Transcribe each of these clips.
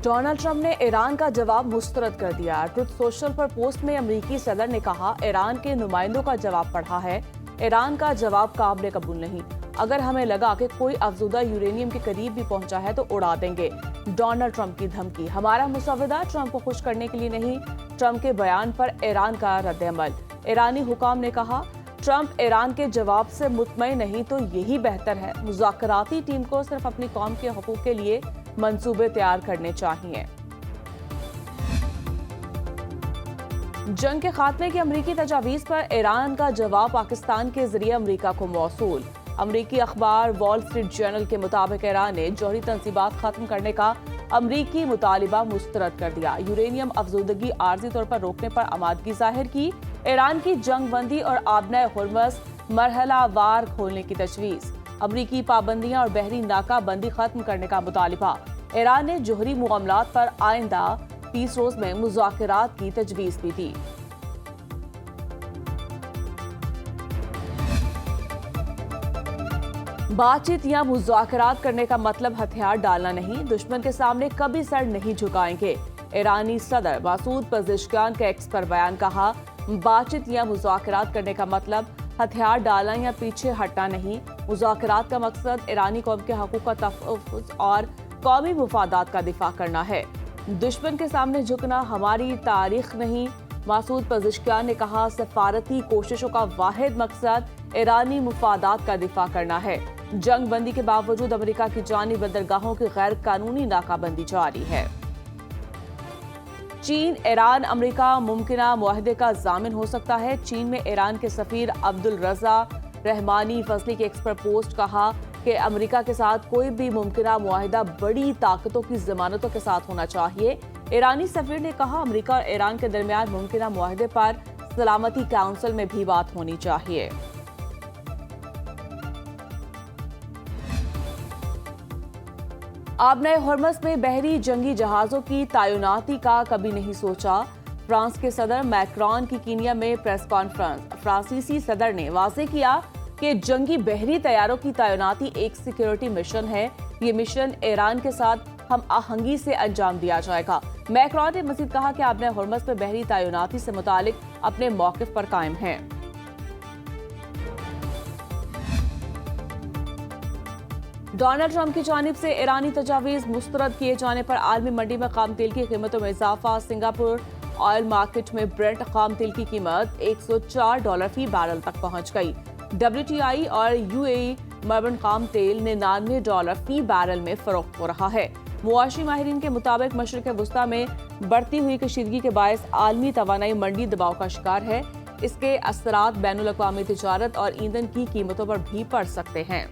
Donald Trump نے ایران کا جواب مسترد کر دیا۔ ٹروتھ سوشل پر پوسٹ میں امریکی صدر نے کہا، ایران کے نمائندوں کا جواب پڑھا ہے، ایران کا جواب قابل قبول نہیں۔ اگر ہمیں لگا کہ کوئی افزودہ یورینیم کے قریب بھی پہنچا ہے تو اڑا دیں گے۔ ڈونلڈ ٹرمپ کی دھمکی، ہمارا مسودہ ٹرمپ کو خوش کرنے کے لیے نہیں۔ ٹرمپ کے بیان پر ایران کا رد عمل، ایرانی حکام نے کہا، ٹرمپ ایران کے جواب سے مطمئن نہیں تو یہی بہتر ہے۔ مذاکراتی ٹیم کو صرف اپنی قوم کے حقوق کے لیے منصوبے تیار کرنے چاہیے۔ جنگ کے خاتمے کی امریکی تجاویز پر ایران کا جواب پاکستان کے ذریعے امریکہ کو موصول۔ امریکی اخبار وال اسٹریٹ جرنل کے مطابق ایران نے جوہری تنصیبات ختم کرنے کا امریکی مطالبہ مسترد کر دیا۔ یورینیم افزودگی عارضی طور پر روکنے پر آمادگی ظاہر کی۔ ایران کی جنگ بندی اور آبنۂ ہرمز مرحلہ وار کھولنے کی تجویز۔ امریکی پابندیاں اور بحری ناکہ بندی ختم کرنے کا مطالبہ۔ ایران نے جوہری معاملات پر آئندہ 30 روز میں مذاکرات کی تجویز بھی دی۔ بات چیت یا مذاکرات کرنے کا مطلب ہتھیار ڈالنا نہیں، دشمن کے سامنے کبھی سر نہیں جھکائیں گے۔ ایرانی صدر مسعود پزشکیان کا ایکس پر بیان، کہا، بات چیت یا مذاکرات کرنے کا مطلب ہتھیار ڈالنا یا پیچھے ہٹنا نہیں۔ مذاکرات کا مقصد ایرانی قوم کے حقوق کا تحفظ اور قومی مفادات کا دفاع کرنا ہے۔ دشمن کے سامنے جھکنا ہماری تاریخ نہیں۔ مسعود پزشکیان نے کہا، سفارتی کوششوں کا واحد مقصد ایرانی مفادات کا دفاع کرنا ہے۔ جنگ بندی کے باوجود امریکہ کی جانب بندرگاہوں کی غیر قانونی ناکہ بندی جاری ہے۔ چین ایران امریکہ ممکنہ معاہدے کا ضامن ہو سکتا ہے۔ چین میں ایران کے سفیر عبدالرضا رحمانی فضلی کے ایکس پر پوسٹ، کہا کہ امریکہ کے ساتھ کوئی بھی ممکنہ معاہدہ بڑی طاقتوں کی ضمانتوں کے ساتھ ہونا چاہیے۔ ایرانی سفیر نے کہا، امریکہ اور ایران کے درمیان ممکنہ معاہدے پر سلامتی کونسل میں بھی بات ہونی چاہیے۔ آبنۂ ہرمز میں بحری جنگی جہازوں کی تعیناتی کا کبھی نہیں سوچا۔ فرانس کے صدر میکرون کی کینیا میں پریس کانفرنس۔ فرانسیسی صدر نے واضح کیا کہ جنگی بحری طیاروں کی تعیناتی ایک سیکیورٹی مشن ہے۔ یہ مشن ایران کے ساتھ ہم آہنگی سے انجام دیا جائے گا۔ میکرون نے مزید کہا کہ آبنۂ ہرمز میں بحری تعیناتی سے متعلق اپنے موقف پر قائم ہیں۔ ڈونلڈ ٹرمپ کی جانب سے ایرانی تجاویز مسترد کیے جانے پر عالمی منڈی میں خام تیل کی قیمتوں میں اضافہ۔ سنگاپور آئل مارکیٹ میں برنٹ خام تیل کی قیمت $104 فی بیرل تک پہنچ گئی۔ WTI اور UAE مربن خام تیل $99 فی بیرل میں فروخت ہو رہا ہے۔ معاشی ماہرین کے مطابق مشرق وسطیٰ میں بڑھتی ہوئی کشیدگی کے باعث عالمی توانائی منڈی دباؤ کا شکار ہے۔ اس کے اثرات بین الاقوامی تجارت اور ایندھن کی قیمتوں پر بھی پڑ سکتے ہیں۔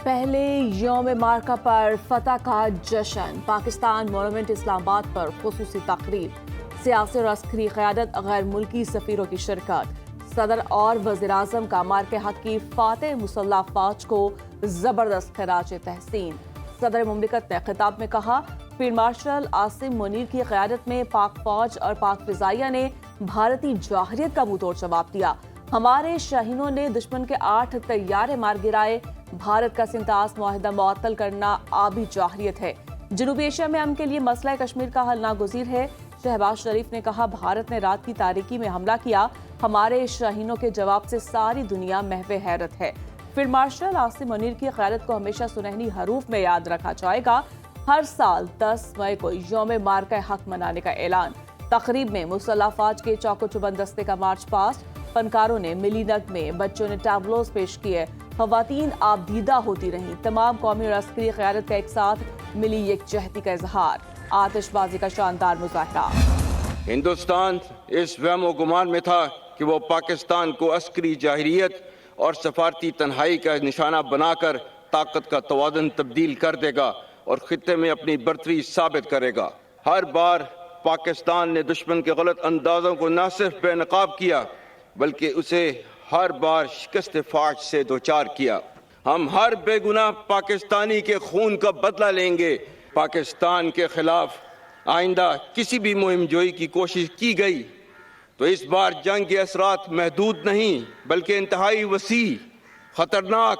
پہلے یوم معرکہ پر فتح کا جشن، پاکستان مونومنٹ اسلام آباد پر خصوصی تقریب، سیاسی اور عسکری قیادت، غیر ملکی سفیروں کی شرکت۔ صدر اور وزیر اعظم کا مارکے حق کی فاتح مسلح فوج کو زبردست خراج تحسین۔ صدر مملکت نے خطاب میں کہا، فیلڈ مارشل عاصم منیر کی قیادت میں پاک فوج اور پاک فضائیہ نے بھارتی جوہریت کا منہ توڑ جواب دیا۔ ہمارے شاہینوں نے دشمن کے 8 طیارے مار گرائے۔ بھارت کا سنتاس معاہدہ معطل کرنا آبی جوہریت ہے۔ جنوبی ایشیا میں امن کے لیے مسئلہ کشمیر کا حل ناگزیر ہے۔ شہباز شریف نے کہا، بھارت نے رات کی تاریکی میں حملہ کیا، ہمارے شاہینوں کے جواب سے ساری دنیا محو حیرت ہے۔ فیلڈ مارشل عاصم منیر کی قیادت کو ہمیشہ سنہری حروف میں یاد رکھا جائے گا۔ ہر سال 10 مئی کو یوم مارکہ حق منانے کا اعلان۔ تقریب میں مسلح فوج کے چاق و چوبند دستے کا مارچ پاسٹ، فنکاروں نے ملی نغمے، بچوں نے ٹیبلوز پیش کیے، خواتین آبدیدہ ہوتی رہیں۔ تمام قومی اور عسکری قیادت کا ایک ساتھ ملی یکجہتی کا اظہار، آتش بازی کا شاندار مظاہرہ۔ ہندوستان اس وہم و گمان میں تھا کہ وہ پاکستان کو عسکری جاہریت اور سفارتی تنہائی کا نشانہ بنا کر طاقت کا توازن تبدیل کر دے گا اور خطے میں اپنی برتری ثابت کرے گا۔ ہر بار پاکستان نے دشمن کے غلط اندازوں کو نہ صرف بے نقاب کیا بلکہ اسے ہر بار شکست فاش سے دوچار کیا۔ ہم ہر بے گناہ پاکستانی کے خون کا بدلہ لیں گے۔ پاکستان کے خلاف آئندہ کسی بھی مہم جوئی کی کوشش کی گئی تو اس بار جنگ کے اثرات محدود نہیں بلکہ انتہائی وسیع، خطرناک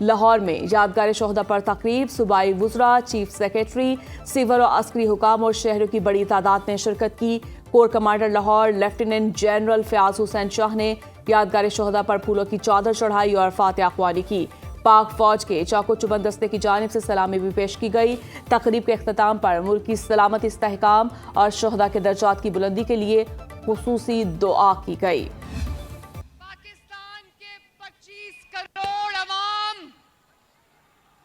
لاہور میں یادگار شہدا پر تقریب، صوبائی وزراء، چیف سیکریٹری، سول و عسکری حکام اور شہریوں کی بڑی تعداد نے شرکت کی۔ Corps commander Lahore lieutenant general Fayyaz Hussain Shah نے یادگار شہدا پر پھولوں کی چادر چڑھائی اور فاتحہ خوانی کی۔ پاک فوج کے چاق و چوبند دستے کی جانب سے سلامی بھی پیش کی گئی۔ تقریب کے اختتام پر ملک کی سلامتی، استحکام اور شہدا کے درجات کی بلندی کے لیے خصوصی دعا کی گئی۔ پاکستان کے 25 کروڑ عوام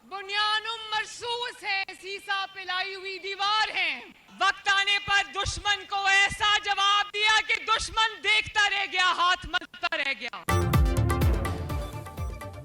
بنیانم مرصوص ہے، سیسا پلائی ہوئی دیوار ہیں۔ وقت آنے پر دشمن کو ایسا جواب دیا کہ دشمن دیکھتا رہ گیا، ہاتھ ملتا رہ گیا۔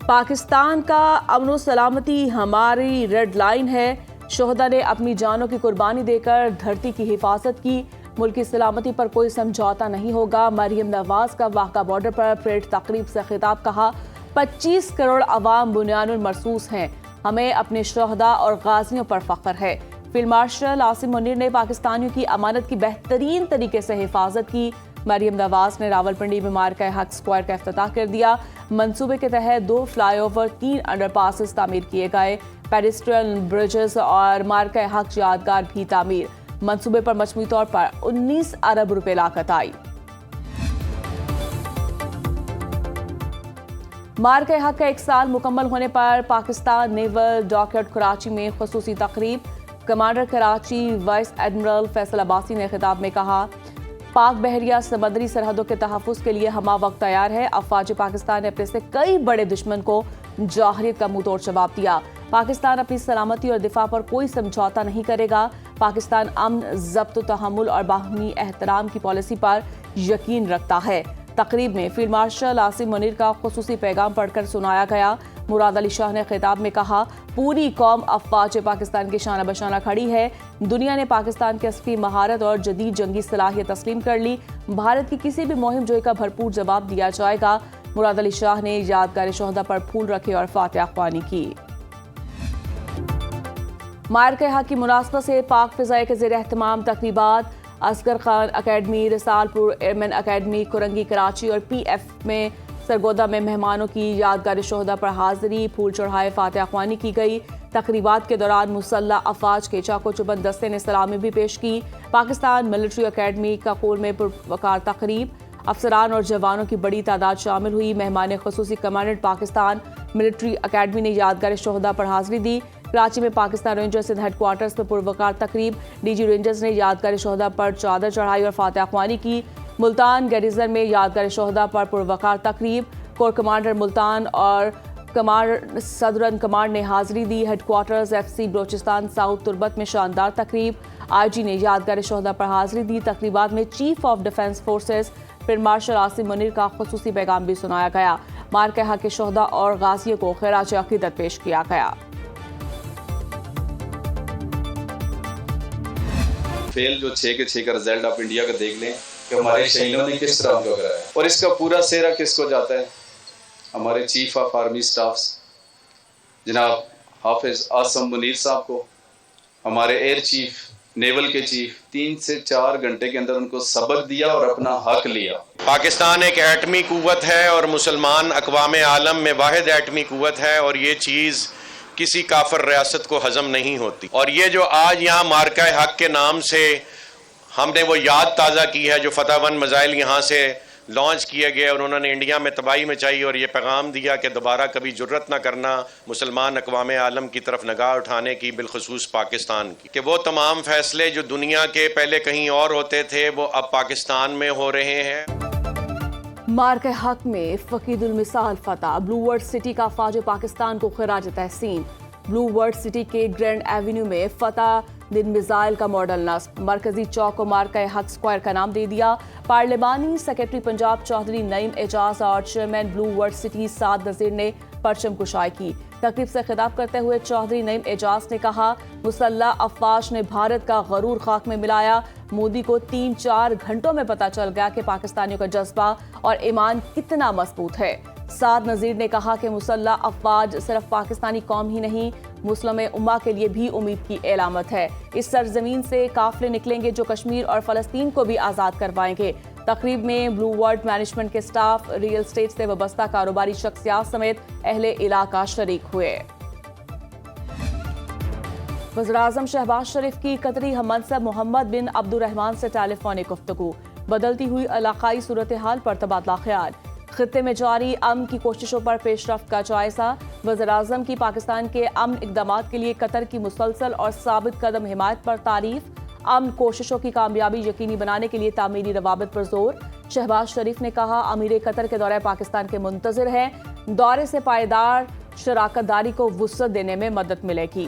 پاکستان کا امن و سلامتی ہماری ریڈ لائن ہے۔ شہدا نے اپنی جانوں کی قربانی دے کر دھرتی کی حفاظت کی۔ ملک کی سلامتی پر کوئی سمجھوتا نہیں ہوگا۔ مریم نواز کا واقعہ بارڈر پر پریڈ تقریب سے خطاب، کہا 25 کروڑ عوام بنیان المرصوص ہیں، ہمیں اپنے شہدا اور غازیوں پر فخر ہے۔ فیلڈ مارشل عاصم منیر نے پاکستانیوں کی امانت کی بہترین طریقے سے حفاظت کی۔ مریم نواز نے راولپنڈی میں مارکہ حق اسکوائر کا افتتاح کر دیا۔ منصوبے کے تحت 2 فلائی اوور، 3 انڈر پاسز تعمیر کیے گئے، پیڈسٹریل برجز اور مارکہ حق یادگار بھی تعمیر۔ منصوبے پر مجموعی طور پر 19 ارب روپے لاگت آئی۔ مارکہ حق کا 1 سال مکمل ہونے پر پاکستان نیول ڈاک یارڈ کراچی میں خصوصی تقریب۔ Commander Karachi vice admiral Faisal Abbasi نے خطاب میں کہا، پاک بحریہ سمندری سرحدوں کے تحفظ کے لیے ہمہ وقت تیار ہے۔ افواج پاکستان نے اپنے سے کئی بڑے دشمن کو جوہریت کا منہ توڑ جواب دیا۔ پاکستان اپنی سلامتی اور دفاع پر کوئی سمجھوتا نہیں کرے گا۔ پاکستان امن، ضبط و تحمل اور باہمی احترام کی پالیسی پر یقین رکھتا ہے۔ تقریب میں فیلڈ مارشل عاصم منیر کا خصوصی پیغام پڑھ کر سنایا گیا۔ مراد علی شاہ نے خطاب میں کہا، پوری قوم افواج پاکستان کے شانہ بشانہ کھڑی ہے۔ دنیا نے پاکستان کی عسکری مہارت اور جدید جنگی صلاحیت تسلیم کر لی۔ بھارت کی کسی بھی مہم جوئی کا بھرپور جواب دیا جائے گا۔ مراد علی شاہ نے یادگار شہدا پر پھول رکھے اور فاتحہ خوانی کی۔ مارکہ حق کی مناسبت سے پاک فضائیہ کے زیر اہتمام تقریبات، اصغر خان اکیڈمی، رسال پور ایئرمین اکیڈمی، کرنگی کراچی اور پی ایف میں سرگودا میں مہمانوں کی یادگار شہدا پر حاضری، پھول چڑھائے، فاتحہ خوانی کی گئی۔ تقریبات کے دوران مسلح افواج کے چاق و چوبند دستے نے سلامی بھی پیش کی۔ پاکستان ملٹری اکیڈمی کاکول میں پروقار تقریب، افسران اور جوانوں کی بڑی تعداد شامل ہوئی۔ مہمان خصوصی کمانڈنٹ پاکستان ملٹری اکیڈمی نے یادگار شہدا پر حاضری دی۔ کراچی میں پاکستان رینجرز ہیڈ کوارٹرز پر پروقار تقریب، ڈی جی رینجرز نے یادگار شہدا پر چادر چڑھائی اور فاتحہ خوانی کی۔ ملتان گیریزن میں یادگار شہدا پر پروقار تقریب، کور کمانڈر ملتان اور صدرن کمانڈ نے حاضری دی۔ Headquarters F C Balochistan south Turbat میں شاندار تقریب، آئی جی نے یادگار شہدا پر حاضری دی۔ تقریبات میں chief of defence forces field marshal Asim Munir کا خصوصی پیغام بھی سنایا گیا۔ مارکہ حق کے شہدا اور غازیوں کو خراج عقیدت پیش کیا گیا۔ فیل جو 6 کے 6 کا رزلٹ آپ انڈیا کا دیکھ لیں کہ ہمارے شہیدوں نے کس طرح جو کرایا اور اس کا پورا سہرا کس کو جاتا ہے؟ ہمارے چیف آف آرمی سٹافز جناب حافظ عاصم منیر صاحب کو، ہمارے ایئر چیف، نیول کے چیف 3 سے 4 گھنٹے کے اندر ان کو سبق دیا اور اپنا حق لیا۔ پاکستان ایک ایٹمی قوت ہے اور مسلمان اقوام عالم میں واحد ایٹمی قوت ہے، اور یہ چیز کسی کافر ریاست کو ہضم نہیں ہوتی۔ اور یہ جو آج یہاں مارکہ حق کے نام سے ہم نے وہ یاد تازہ کی ہے جو فتح 1 میزائل یہاں سے لانچ کیے گئے اور انہوں نے انڈیا میں تباہی مچائی، اور یہ پیغام دیا کہ دوبارہ کبھی جرت نہ کرنا مسلمان اقوام عالم کی طرف نگاہ اٹھانے کی، بالخصوص پاکستان کی، کہ وہ تمام فیصلے جو دنیا کے پہلے کہیں اور ہوتے تھے وہ اب پاکستان میں ہو رہے ہیں۔ مارکہ حق میں فقید المثال فتح، بلو ورڈ سٹی کا افواج پاکستان کو خراج تحسین۔ بلو ورڈ سٹی کے گرینڈ ایونیو میں فتح دن میزائل کا ماڈل نصب، مرکزی چوک کو مارکہ حق اسکوائر کا نام دے دیا۔ پارلیمانی سیکرٹری پنجاب چودھری نعیم اعجاز اور چیئرمین بلو ورڈ سٹی سعد نذیر نے پرچم کشائی کی۔ تقریب سے خطاب کرتے ہوئے چودھری نعیم اعجاز نے کہا، مسلح افواج نے بھارت کا غرور خاک میں ملایا۔ مودی کو 3-4 گھنٹوں میں پتہ چل گیا کہ پاکستانیوں کا جذبہ اور ایمان کتنا مضبوط ہے۔ سعد نذیر نے کہا کہ مسلح افواج صرف پاکستانی قوم ہی نہیں، مسلم امہ کے لیے بھی امید کی علامت ہے۔ اس سرزمین سے قافلے نکلیں گے جو کشمیر اور فلسطین کو بھی آزاد کروائیں گے۔ تقریب میں بلو ورلڈ مینجمنٹ کے سٹاف، ریئل اسٹیٹ سے وابستہ کاروباری شخصیات سمیت اہل علاقہ شریک ہوئے۔ وزیراعظم شہباز شریف کی قطری ہم منصب محمد بن عبد الرحمان سے ٹیلی فونک گفتگو، بدلتی ہوئی علاقائی صورتحال پر تبادلہ خیال، خطے میں جاری امن کی کوششوں پر پیش رفت کا جائزہ، وزیراعظم کی پاکستان کے امن اقدامات کے لیے قطر کی مسلسل اور ثابت قدم حمایت پر تعریف، امن کوششوں کی کامیابی یقینی بنانے کے لیے تعمیری روابط پر زور۔ شہباز شریف نے کہا امیر قطر کے دورہ پاکستان کے منتظر ہیں، دورے سے پائیدار شراکت داری کو وسعت دینے میں مدد ملے گی۔